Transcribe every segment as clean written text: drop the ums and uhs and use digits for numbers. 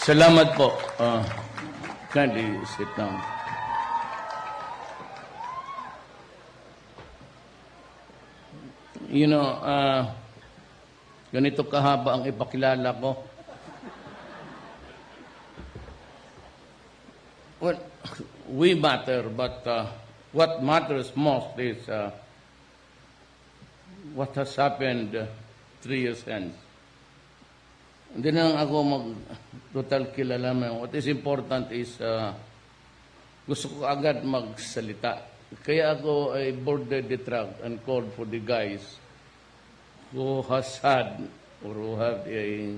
Salamat po. Kindly sit down. You know, ganito kahaba ang ipakilala ko. Well, we matter, but what matters most is what has happened 3 years hence. Hindi na ako mag-total kilala mo. What is important is gusto ko agad magsalita. Kaya ako ay boarded the truck and called for the guys who has had or who have a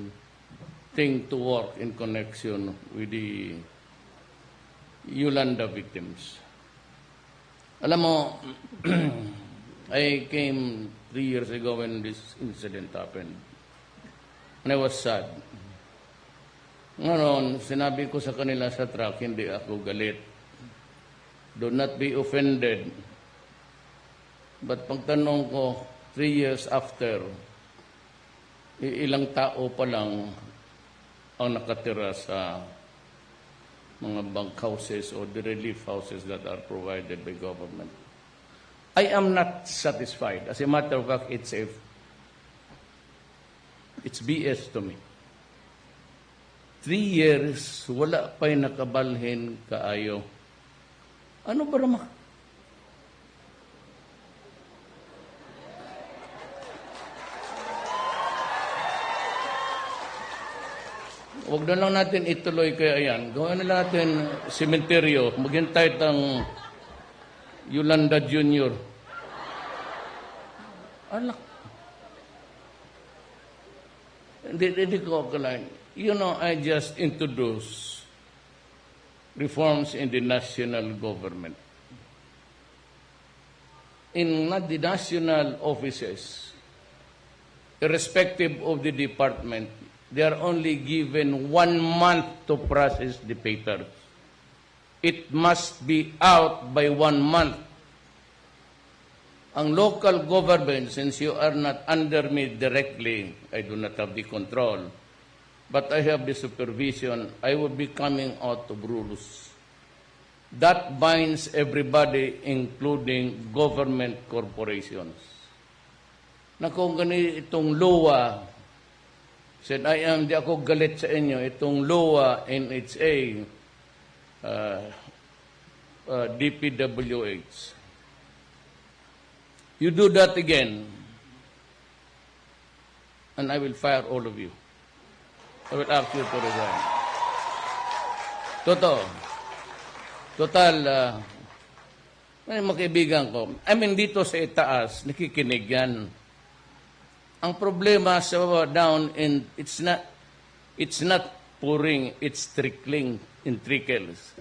thing to work in connection with the Yolanda victims. Alam mo, I came 3 years ago when this incident happened. And I was sad. Ngayon, sinabi ko sa kanila sa truck, hindi ako galit. Do not be offended. But pagtanong ko, 3 years after, ilang tao pa lang ang nakatira sa mga bunk houses or the relief houses that are provided by government. I am not satisfied. As a matter of fact, it's BS to me. 3 years, wala pa'y nakabalhin kaayo. Ano ba naman? Huwag na lang natin ituloy kaya yan. Gawin na natin sementeryo. Maghintay tang Yolanda Jr. Alak. Hindi ko akalain. You know, I just introduced reforms in the national government. In the national offices, irrespective of the department, they are only given 1 month to process the papers. It must be out by 1 month. Ang local government, since you are not under me directly, I do not have the control, but I have the supervision, I will be coming out of rules. That binds everybody, including government corporations. Na kung ganitong LOA, said, di ako galit sa inyo, itong LOA, NHA, DPWH. You do that again, and I will fire all of you. I will ask you to resign. Totoo. Total, mga kaibigan ko, dito sa itaas, nakikinig yan. Ang problema sa down, it's not pouring, it's trickling in trickles.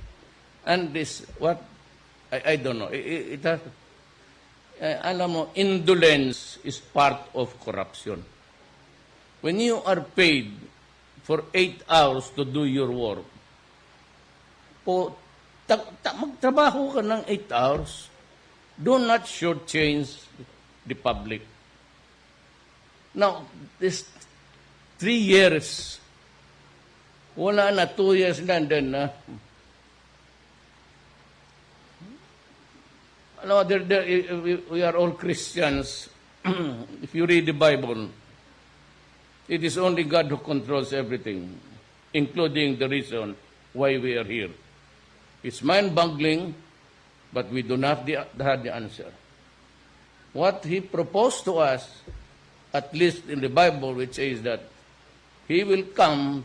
And this, I don't know, alam mo, indolence is part of corruption. When you are paid for 8 hours to do your work, magtrabaho ka ng 8 hours. Do not shortchange the public. Now, this 3 years, wala na, 2 years na, then we are all Christians. If you read the Bible, it is only God who controls everything, including the reason why we are here. It's mind-boggling, but we do not have the answer. What He proposed to us, at least in the Bible, which says that He will come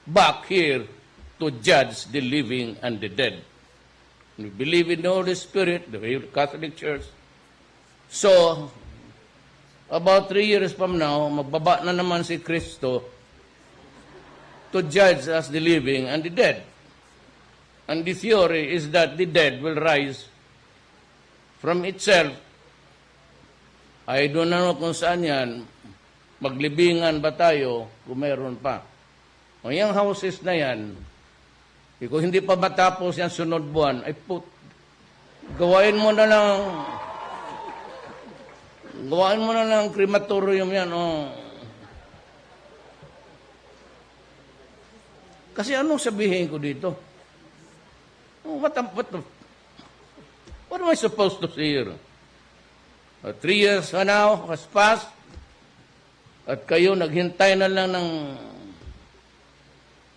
back here to judge the living and the dead. We believe in the Holy Spirit, the Catholic Church. So, about 3 years from now, magbaba na naman si Kristo to judge us the living and the dead. And the theory is that the dead will rise from itself. I don't know kung saan yan. Maglibingan ba tayo kung meron pa? O yung houses na yan, kung hindi pa matapos yan sunod buwan, ay gawain mo na lang crematorium yan. Oh. Kasi anong sabihin ko dito? What am I supposed to say here? 3 years now has passed, at kayo naghintay na lang ng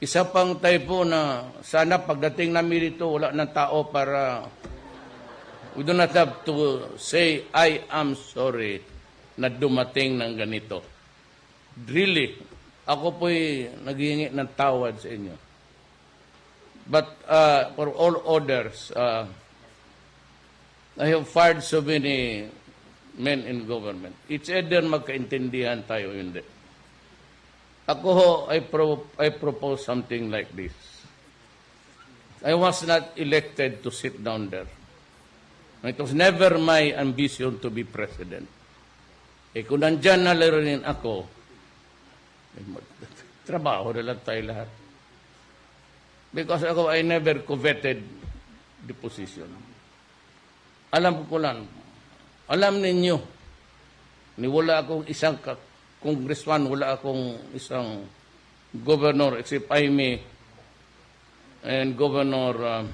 isa pang typo na sana pagdating namin dito, wala ng tao para we do not have to say, I am sorry na dumating ng ganito. Really, ako po'y naghihingi ng tawad sa inyo. But for all others, I have fired so many men in government. It's either magkaintindihan tayo, hindi. Ako ho, I propose something like this. I was not elected to sit down there. It was never my ambition to be president. Kung nandyan na rin ako, trabaho na lang tayo lahat. Because ako, I never coveted the position. Alam ko lang, alam ninyo, wala akong isang congressman, wala akong isang governor except Jaime and Governor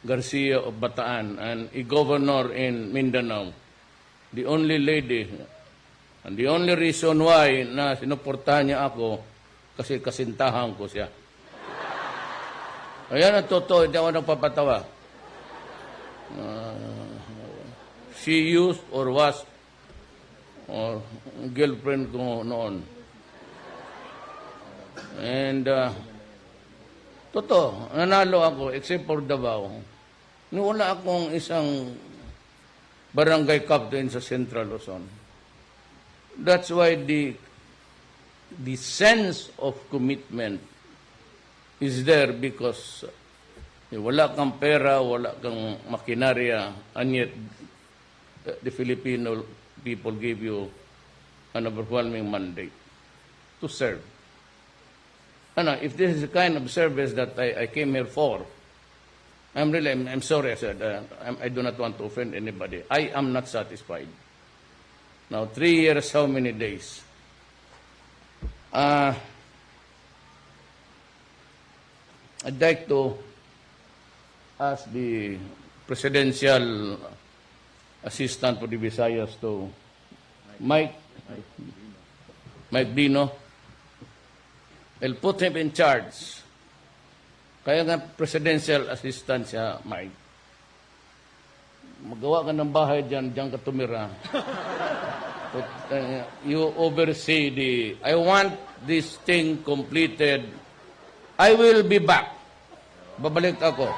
Garcia of Bataan and a governor in Mindanao. The only lady and the only reason why na sinuportahan niya ako kasi kasintahan ko siya. Ayan ang totoo, hindi ako nagpapatawa. She used or was or girlfriend ko noon. And totoo, nanalo ako except for Davao. Wala akong isang barangay captain sa Central Luzon. That's why the sense of commitment is there because wala kang pera, wala kang makinarya, and yet the Filipino people give you an overwhelming mandate to serve. If this is the kind of service that I came here for, I'm sorry, I said, I do not want to offend anybody. I am not satisfied. Now, 3 years, how many days? I'd like to ask the presidential assistant for the Visayas to Mike Dino. I'll put him in charge. Kaya nga presidential assistant siya, Mike. Magawa ka ng bahay dyan ka tumira. But, you oversee I want this thing completed. I will be back. Babalik ako.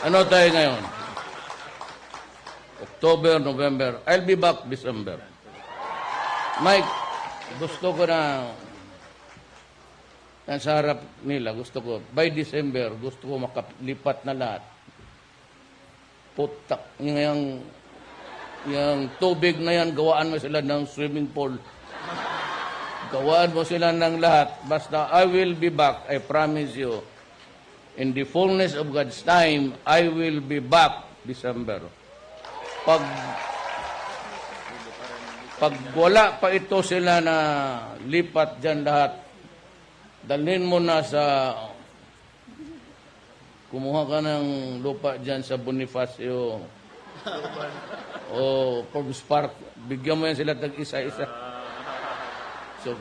Ano tayo ngayon? October, November. I'll be back December. Mike, gusto ko na sa harap nila, gusto ko, by December, gusto ko makalipat na lahat. Putak, yung tubig na yan, gawaan mo sila ng swimming pool. Gawaan mo sila ng lahat. Basta, I will be back, I promise you. In the fullness of God's time, I will be back December. Pag wala pa ito sila na lipat dyan lahat, dalhin mo na sa, kumuha ka ng lupa dyan sa Bonifacio o Forbes Park, bigyan mo yan sila tag-isa-isa. So,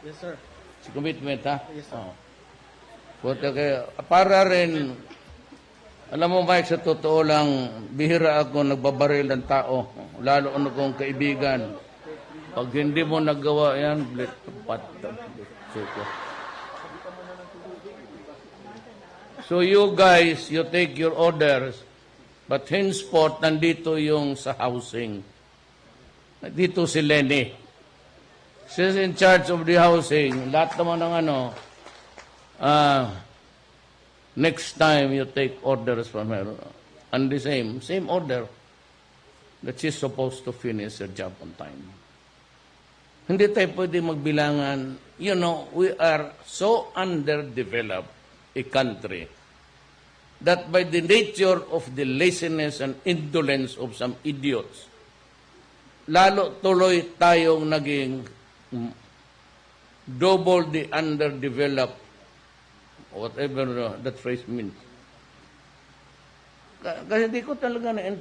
Yes, sir. si commitment, ha? Yes, sir. Para rin, alam mo, Mike, sa totoo lang, bihira ako nagbabaril ng tao, lalo ano kong kaibigan. Pag hindi mo nagawa yan, so you guys, you take your orders, but henceforth, nandito yung sa housing. Dito si Lenny. She's in charge of the housing. Lahat naman ng next time you take orders from her, and the same order, that she's supposed to finish her job on time. Hindi tayo pwede magbilangan. You know, we are so underdeveloped a country that by the nature of the laziness and indolence of some idiots, lalo tuloy tayong naging double the underdeveloped, whatever that phrase means. Kasi di ko talaga na...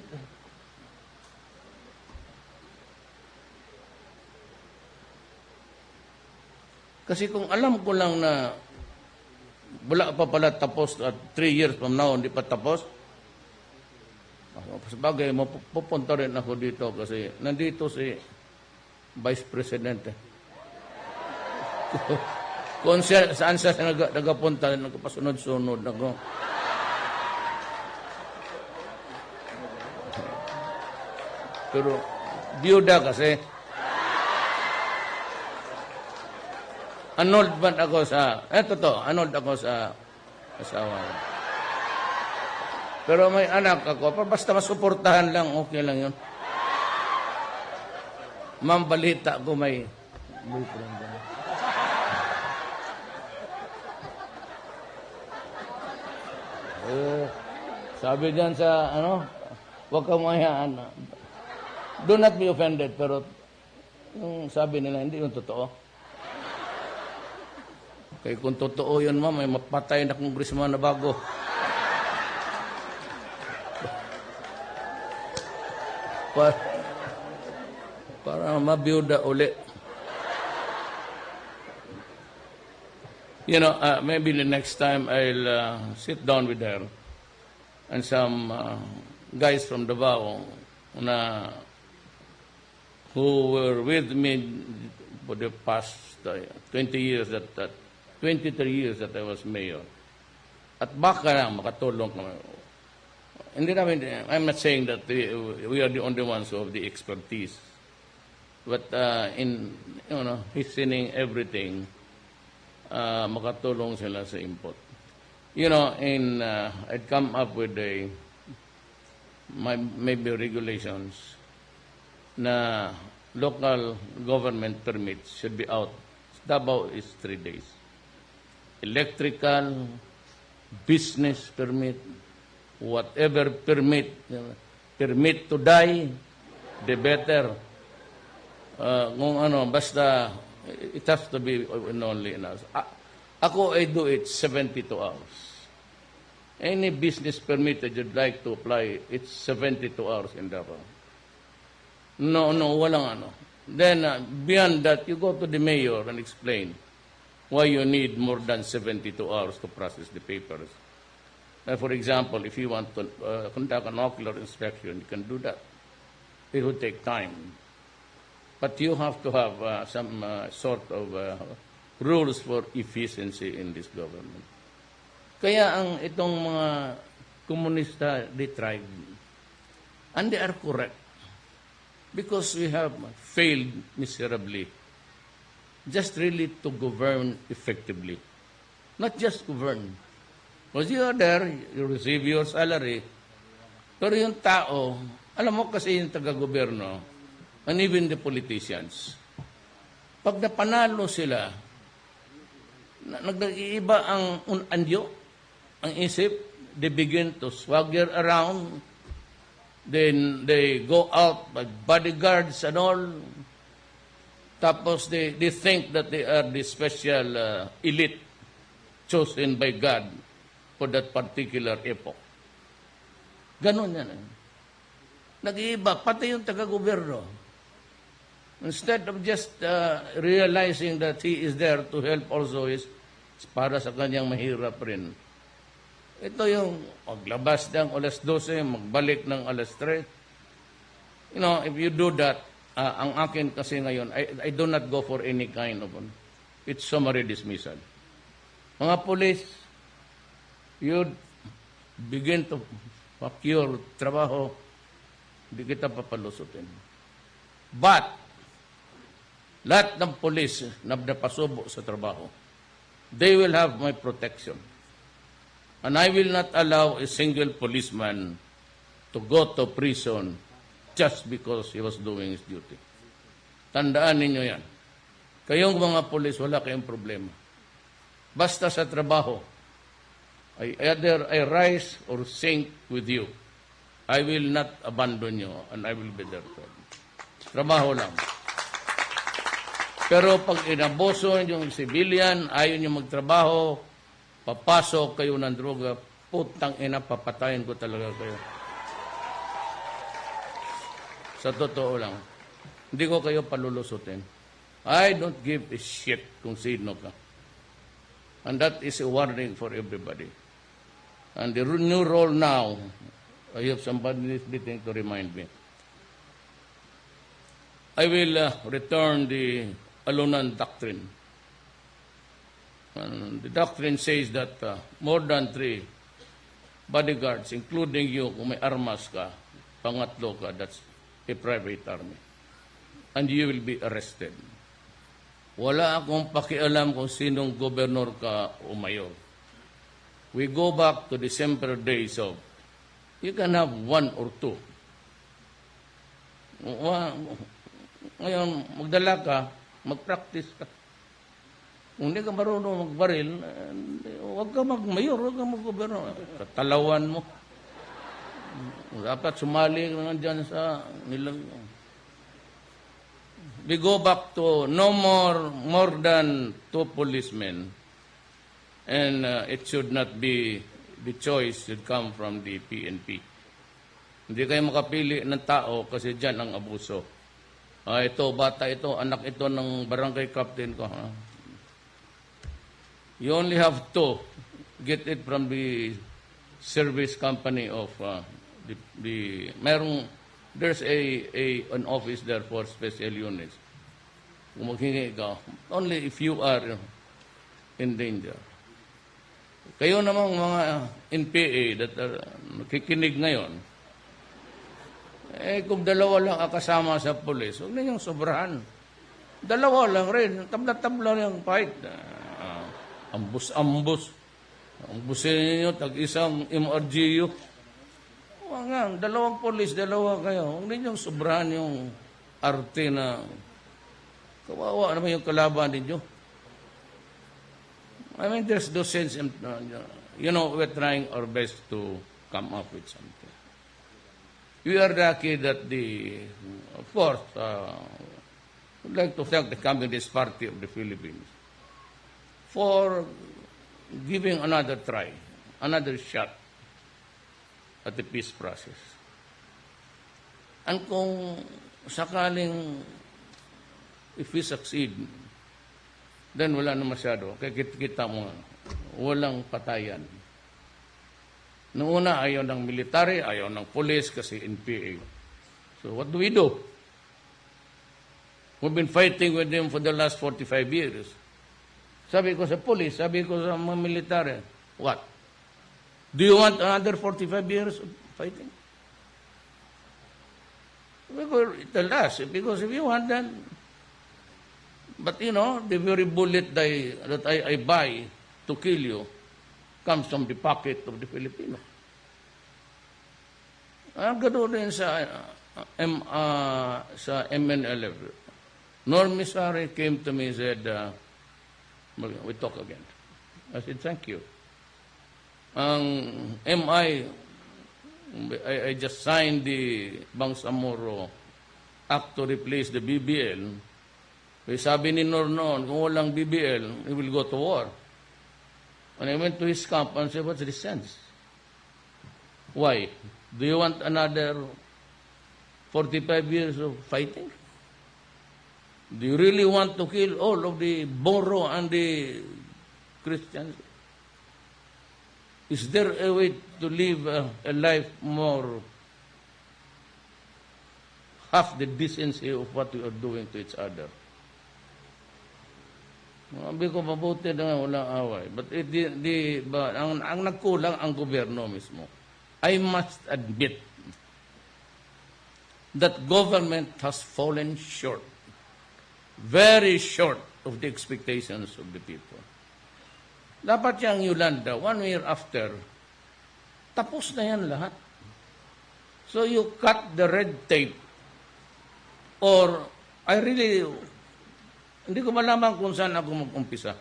Kasi kung alam ko lang na wala pa pala tapos at 3 years from now, hindi pa tapos, sabagay, mapupunta rin ako dito kasi nandito si Vice Presidente. Kung saan siya nagapunta, nagpasunod-sunod ako. Pero, biyuda kasi, annulled man ako sa, annulled ako sa asawa. Pero may anak ako, basta masuportahan lang, okay lang yun. Ma'am, balita ko may boyfriend. Sabi diyan sa, huwag ka mahayaan. Do not be offended, pero yung sabi nila, hindi yung totoo. Kaya kung totoo yun, ma'am, may mapatay na congressman na bago. Para mabiyuda uli. You know, maybe the next time I'll sit down with her and some guys from Davao who were with me for the past 23 years that I was mayor. At baka lang makatulong kami. I'm not saying that we are the only ones who have the expertise. But in hastening everything, makatulong sila sa input. You know, I'd come up with maybe regulations na local government permits should be out. Davao is 3 days. Electrical, business permit, whatever permit to die, the better. Basta it has to be only enough. Ako, I do it 72 hours. Any business permit that you'd like to apply, it's 72 hours in Davao. No, walang Then, beyond that, you go to the mayor and explain why you need more than 72 hours to process the papers. For example, if you want to conduct an ocular inspection, you can do that. It will take time. But you have to have some sort of rules for efficiency in this government. Kaya itong mga komunista, they tried. And they are correct. Because we have failed miserably just really to govern effectively. Not just govern. Because you are there, you receive your salary, pero yung tao, alam mo kasi yung taga-gobyerno, and even the politicians, pag napanalo sila, nag-iiba ang anyo, ang isip, they begin to swagger around, then they go out by bodyguards and all, tapos they think that they are the special elite chosen by God for that particular epoch. Ganon yan. Nag-iiba, pati yung taga-gobyerno. Instead of just realizing that he is there to help also is para sa kanyang mahirap rin. Ito yung maglabas ng alas 12, magbalik ng alas 3. You know, if you do that, ang akin kasi ngayon, I do not go for any kind of it's summary dismissal. Mga police, you begin to procure trabaho, hindi kita papalusutin. But, lahat ng police na napasubo sa trabaho, they will have my protection. And I will not allow a single policeman to go to prison just because he was doing his duty. Tandaan ninyo yan. Kayong mga police, wala kayong problema. Basta sa trabaho, either I rise or sink with you. I will not abandon you and I will be there for you. Trabaho lang. Pero pag inaboso yung civilian, ayaw nyo magtrabaho, papasok kayo ng droga, putang ina, papatayin ko talaga kayo. Sa totoo lang. Hindi ko kayo palulusutin. I don't give a shit kung sino ka. And that is a warning for everybody. And the new role now, I have somebody listening to remind me. I will return the Alunan Doctrine. And the doctrine says that more than 3 bodyguards, including you, kung may armas ka, pangatlo ka, that's a private army. And you will be arrested. Wala akong pakialam kung sinong gobernur ka o mayor. We go back to the simpler days of, you can have 1 or 2. Ngayon, magdala ka, mag-practice ka. Kung hindi ka marunong magbaril, huwag ka mag-mayor, huwag ka mag-gobernur. Tatalawan mo. Dapat sumali ka dyan sa nilang. We go back to no more than 2 policemen. And it should not be, the choice should come from the PNP. Hindi kayo makapili ng tao kasi dyan ang abuso. Ito, bata ito, anak ito ng barangay captain ko. Ha? You only have to get it from the service company of there's an office there for special units. Kung maghingi ka, only if you are in danger. Kayo namang mga NPA that are nakikinig ngayon, kung dalawa lang kasama sa pulis, huwag ninyong sobrahan. Dalawa lang rin, tabla-tabla yung fight. Ambus-ambus. Ambusin ninyo, tag-isang MRGU. Huwag nga, 2 pulis, 2 kayo. Huwag ninyong sobrahan yung arte na kawawa naman yung kalaban ninyo. I mean, there's no sense in, we're trying our best to come up with something. We are lucky that of course, I'd like to thank the Communist Party of the Philippines for giving another try, another shot at the peace process. And kung sakaling, if we succeed, then wala na masyado. Kaya kita mo, walang patayan. Noong una, ayaw ng military, ayaw ng police kasi NPA. So what do? We've been fighting with them for the last 45 years. Sabi ko sa police, sabi ko sa mga military, what? Do you want another 45 years of fighting? Tell us, because if you want that, but the very bullet that I buy to kill you comes from the pocket of the Filipino. Ang gano'n din sa MNLF. Norm Misari came to me and said, we talk again. I said, thank you. I just signed the Bangsamoro Act to replace the BBL. Sabi ni Nor noon, kung walang BBL, he will go to war. When I went to his camp and said, what's the sense? Why? Do you want another 45 years of fighting? Do you really want to kill all of the Boro and the Christians? Is there a way to live a life more half the decency of what we are doing to each other? Sabi ko, mabuti na walang away. But ang nagkulang ang gobyerno mismo. I must admit that government has fallen short, very short of the expectations of the people. Dapat yung Yolanda, 1 year after, tapos na yan lahat. So you cut the red tape, or hindi ko malaman kung saan ako mag-umpisa.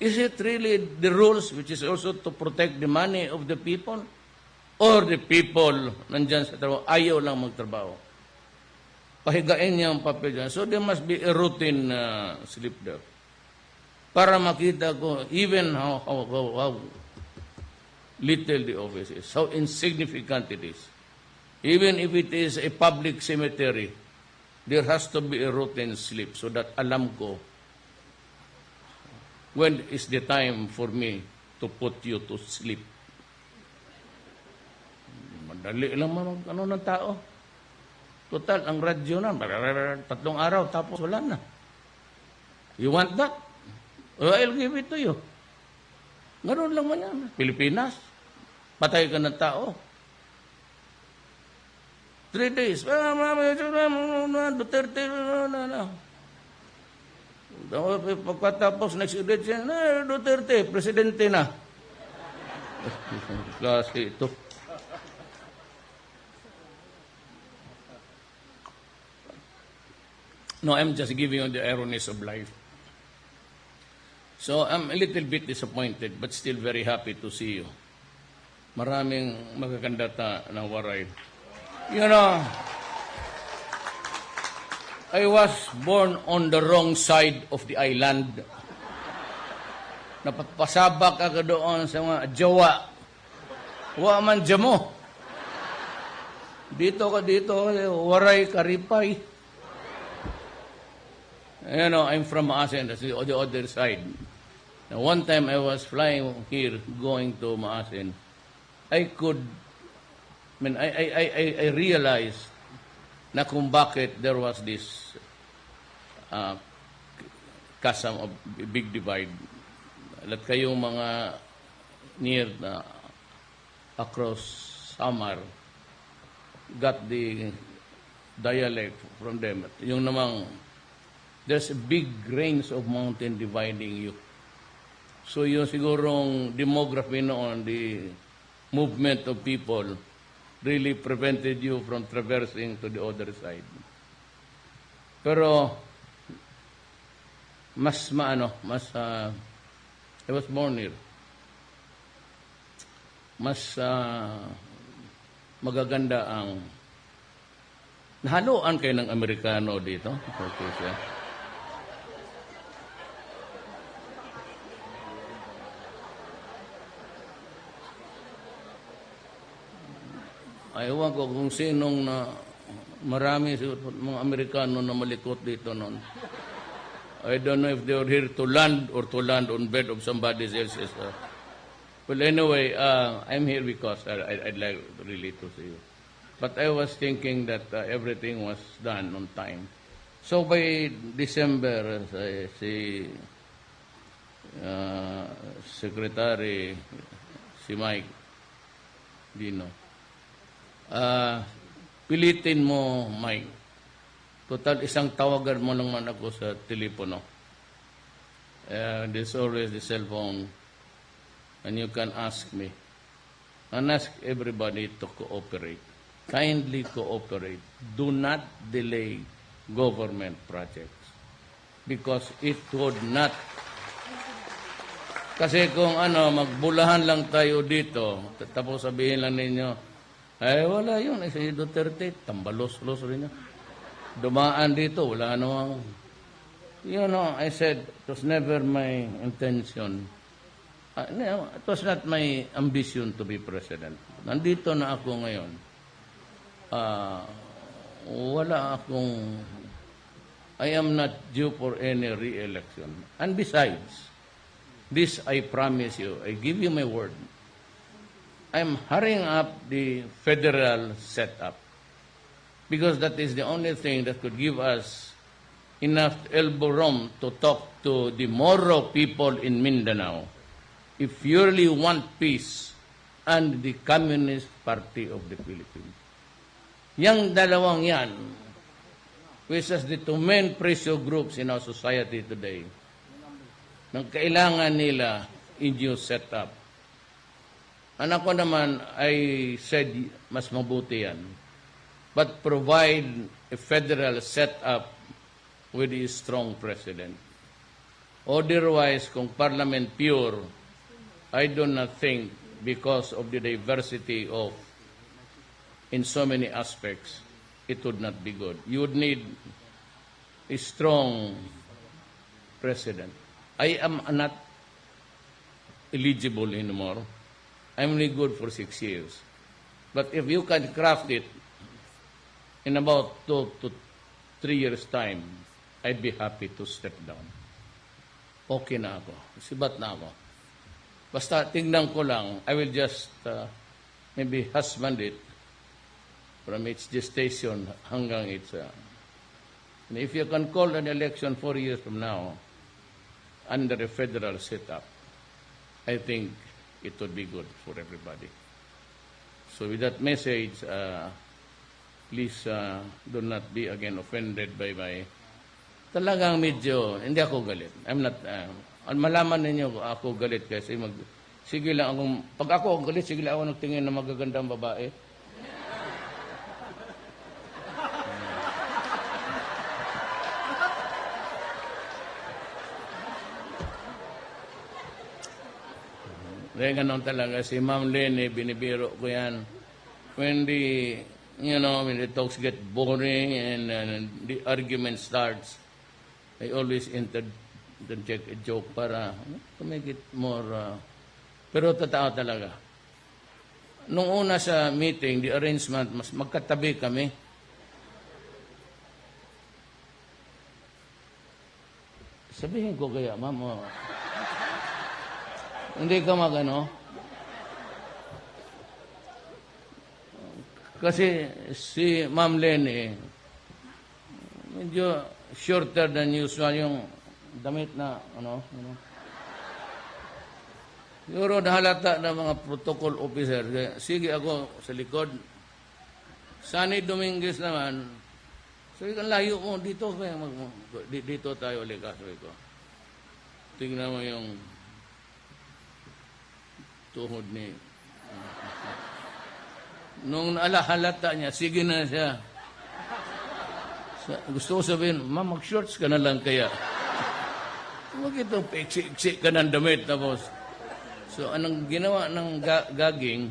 Is it really the rules which is also to protect the money of the people? Or the people nandyan sa trabaho, ayaw lang magtrabaho? pahigain niya ang papel dyan. So there must be a routine sleep there. Para makita ko even how little the office is, how insignificant it is. Even if it is a public cemetery, there has to be a routine sleep so that alam ko when is the time for me to put you to sleep. Madali lang ng tao. Total, ang radyo na, 3 araw, tapos wala na. You want that? Well, I'll give it to you. Ganoon lang man yan. Pilipinas, patay ka ng tao. 3 days. Duterte, pagkatapos next election, Duterte, presidente na. Klase ito. No, I'm just giving you the ironies of life. So, I'm a little bit disappointed, but still very happy to see you. Maraming magagandata na waray. You know, I was born on the wrong side of the island. Napapasabak ako doon sa mga Jawa. Wa man jamo. Dito, waray karipay. You know, I'm from Maasin, that's the other side. Now, one time I was flying here, going to Maasin. I realized na kung bakit there was this chasm of big divide. Lahat kayong mga near na across Samar got the dialect from them. Yung namang there's a big range of mountain dividing you. So yung sigurong demography noon, the movement of people really prevented you from traversing to the other side. Pero I was born here. Mas magaganda ang nahaluan kayo ng Amerikano dito. Okay, siya. Ewan ko kung sinong na marami mga Amerikano na malikot dito noon. I don't know if they were here to land or to land on bed of somebody else's. Well, anyway, I'm here because I'd like really to see you. But I was thinking that everything was done on time. So by December, si Secretary, si Mike Dino, pilitin mo, Mike. Total, isang tawagan mo lang man ako sa telepono. There's always the cell phone. And you can ask me. And ask everybody to cooperate. Kindly cooperate. Do not delay government projects. Because it would not. Kasi kung magbulahan lang tayo dito, tapos sabihin lang ninyo, ay, wala yun. Si Duterte, tambalos-los rin niya. Dumaan dito, wala namang... You know, I said, it was never my intention. It was not my ambition to be president. Nandito na ako ngayon. Wala akong... I am not due for any re-election. And besides, this I promise you, I give you my word, I'm hurrying up the federal setup because that is the only thing that could give us enough elbow room to talk to the Moro people in Mindanao if you really want peace and the Communist Party of the Philippines. Yang dalawang yan, which is the two main pressure groups in our society today, nang kailangan nila in new setup. Anak ko naman, I said, mas mabuti yan. But provide a federal setup with a strong president. Otherwise, kung parliament pure, I do not think, because of the diversity of, in so many aspects, it would not be good. You would need a strong president. I am not eligible anymore. I'm only good for 6 years. But if you can craft it in about 2 to 3 years' time, I'd be happy to step down. Okay na ako. Sibat na ako. Basta tingnan ko lang, I will just maybe husband it from its gestation hanggang its... and if you can call an election 4 years from now under a federal setup, I think it would be good for everybody. So with that message, please do not be again offended by my... Talagang medyo, hindi ako galit. I'm not... malaman ninyo ako galit kasi sige lang akong... Pag ako galit, sige lang ako nagtingin ng magagandang babae. Dahil ganun talaga, si Ma'am Lene, binibiro ko yan. When when the talks get boring and the argument starts, I always interject a joke para to make it more... pero totoo talaga. Nung una sa meeting, the arrangement, mas magkatabi kami. Sabihin ko kaya, Ma'am, hindi ka magano. Kasi si Ma'am Lene, medyo shorter than usual yung damit na, Siguro nahalata ng mga protocol officer. Sige ako sa likod. Sunny Dominguez naman, sabi ko, layo mo, dito tayo ulit. Sabi ko, tingnan mo yung tuhod ni... Nung halata niya, sige na siya. Gusto ko sabihin, Ma'am, mag-shorts ka na lang kaya. Huwag itong paiksi-iksi ka ng damit. Tapos, so, anong ginawa ng gaging,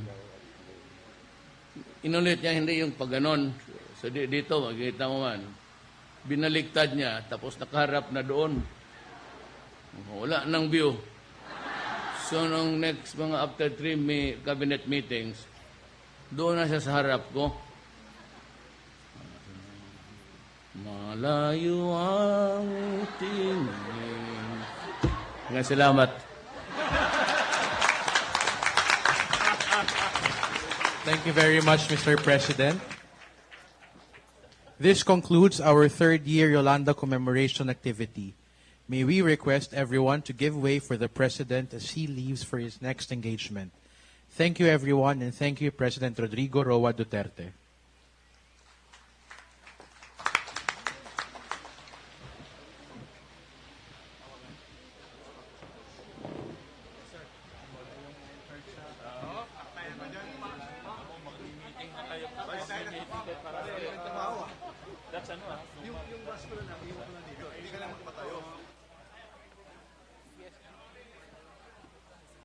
inulit niya hindi yung pagganon. So, dito, makikita mo man, binaliktad niya, tapos nakaharap na doon. Wala nang view. So, nung next mga after 3 cabinet meetings, doon na siya sa harap ko. Malayo ang tingin. Salamat. Thank you very much, Mr. President. This concludes our third-year Yolanda commemoration activity. May we request everyone to give way for the President as he leaves for his next engagement. Thank you, everyone, and thank you, President Rodrigo Roa Duterte. Yung bus ko na lang,